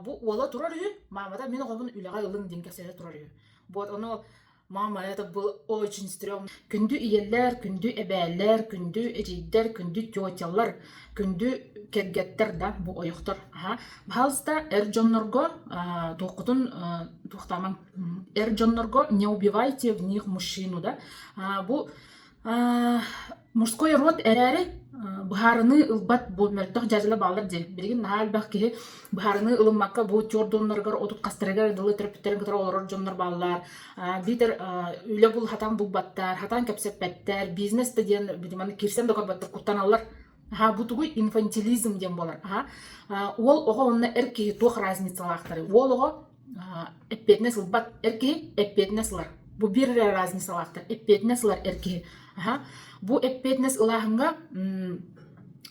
bu ola turar yu. Mamada meni qobun ülaga ılın den kesere turar yu. Вот onu mama это был очень стрёмно. Күндү иеллер, күндү эбәлләр, күндү эҗиддер, күндү тётялар, күндү кергеттер да бу оюктар. Баалста эрҗоннорго тоқутун тухтаман. Эрҗоннорго не убивайте в них мужчину, да. Бу мужской род эрәре бахарыны ылбат бу мөлтөх жазыла балар ди. Билген нахал бакки бахарыны ылыммакка бу чордонноргар отут кастырыгар дылы терптерин кытыр олор жоннор баллар. Битер үле бул хатан бу баттар, хатан кепсеппеттер, бизнесте ден бидиманы кирсем докор баттар куртаналар. Бу тугуй инфантилизм ден болар. Ол ого онна эрки тох разницалактары. Ол ого эппетнес ылбат эрки эппетнеслар. Бу бир разницалактар. Эппетнеслар эрки. Бу эппетнес ылахынга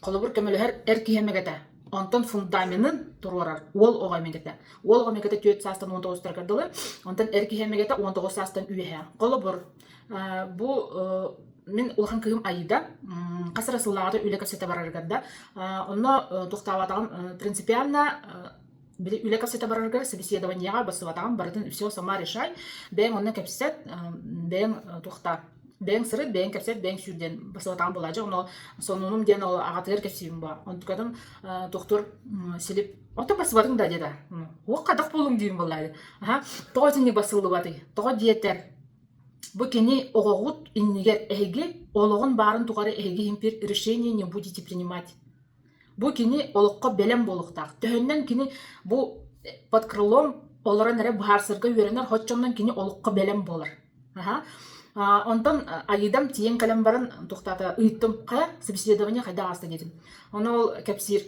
колобур көмөлөр эрки хемегете. Онтон фундаментын турурар. Ол ого мегете. Ол ого мегете 4 састан 19 таркадылы. Онтон эрки хемегете 19 састан үйе. Колобур бу мен улхан кыйым айда касыра сыллаады үле кассета барарганда. Онно туктабатаган принципиально үле кассета барарга собеседованияга басыбатаган бардын все сама решай. Бен онна кепсет, бен тухта. Бен сырыт, бен кепсет, бен сүйден басыбатаган булажы. Оно сонунум ден ол агатыгер кепсибим ба. Онтукадын доктор селип ото басыбатың да деда. О кадак болуң дейм булайды. Тоо тини басылды баты. Тоо диетер. Бу кени огогут иннигер эге ологон барын тугары эге импер решение не будете принимать. Бу кини олокко белем болуктак. Төннөн кини бу под крылом олорон эре бахарсырга үйренер хотчоннон кини олокко белем болор. Онтон айдам тиен калем барын туктата ыйттым кая собеседование кайда аста дедим. Оно кепсир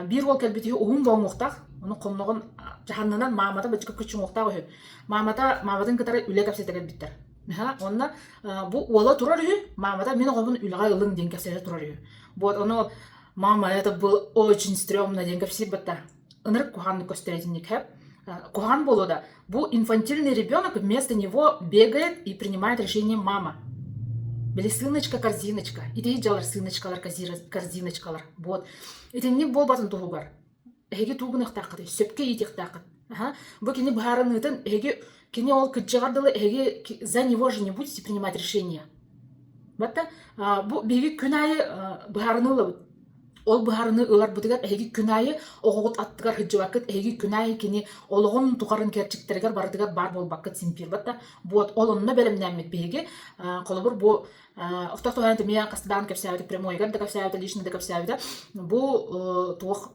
бир ол келбити угун болмуктак. Ону комногон жаханнан мамата бычкып күчүң уктак ой. Маматын кытары үле кепсетеген биттер. Онна бу ола турар ю. Мамата мен гобун үлгай ылың ден кепсете турар ю. Вот оно мама это был очень стрёмно ден кепсет бата. Ыныр куханны көстеретинник хеп. Кухан болода. Бу инфантильный ребенок вместо него бегает и принимает решение мама. Бели сыночка, корзиночка. И ты делаешь сыночкалар, корзиночкалар. Вот. Это не бол батын тугугар. Эге тугунах такыды, сөпке итих такыд. Бу кини бахарынытын эге кини ол кыджагардылы эге за него же не будете принимать решение. Бата бу беги күнайы бахарынылы. Ол бахарыны ылар бутыгар эги күнайы огогут аттыгар хыджыбакыт эги күнайы кини ологон тугарын керчиктергер бардыгар бар болбакыт симпир бата. Вот ол онна белемнәммит беги колобур бу автохтоянты мия кастадан кепсәвде прямойгар да кепсәвде личный да кепсәвде. Бу тух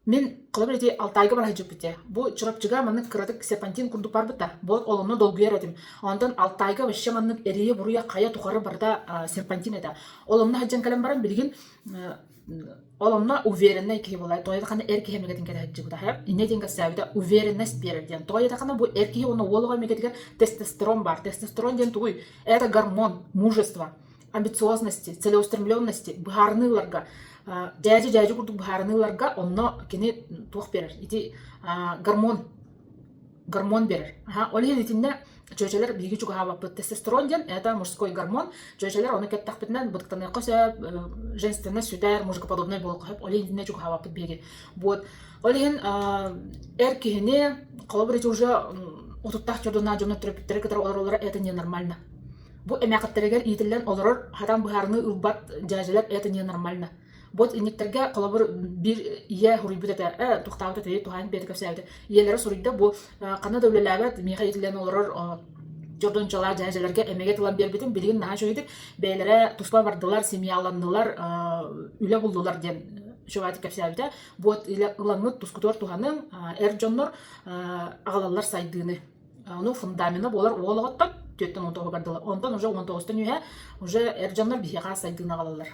мен колобрети Алтайга бар хыджып бите. Бу чурапчыга маны кыратык серпантин кунду бар бата. Вот ол онна долгуер этим. Ондан Алтайга вообще маны эрие буруя кая тухары барда серпантин эта. Ол онна хыджан калем барам билген Оломна уверенная ки болай. Тоя такана эрки хемегетин кеде хыджыбыда хеп. Ине денге сәвде уверенность берден. Тоя такана бу эрки оны олога мегетиген тестостерон бар. Тестостерон ден тугуй. Это гормон мужества, амбициозности, целеустремленности, бахарныларга. Дяжи курдук бахарныларга онно кене тух берер. Ити гормон берер. Оле дитинне чөчелер биги чуга хабап тестостерон ден это мужской гормон. Чөчелер оны кеттак битнен буттаны кыса женственный сүтер мужикоподобный болук хеп оле дитинне чуга хабап биги. Вот олен эркине колобрич уже отуттак чодона жона трептере катар олар это ненормально. Бу эмякаттерегер итилен олар хатан бухарны убат жажелер это ненормально. Вот инектерге колобур бир ие хурибут эте тухтабыт эте тухайн бетке сәвде. Иелері суридде бу кана дәүләләбәт миха итилен олар жордончалар жажелерге эмеге тылан бербитин билген наha шойдик бейлере туспа бардылар, семьяландылар, үле булдылар ден шоватик кепсәвде. Вот иле ылаңыт тускутор туханын эрҗоннор агалалар сайдыны. Ну фундаментны болар олыгыттан 4-19 бардылар. Ондан уже 19-тан үе уже эрҗоннор бихага сайдыны агалалар.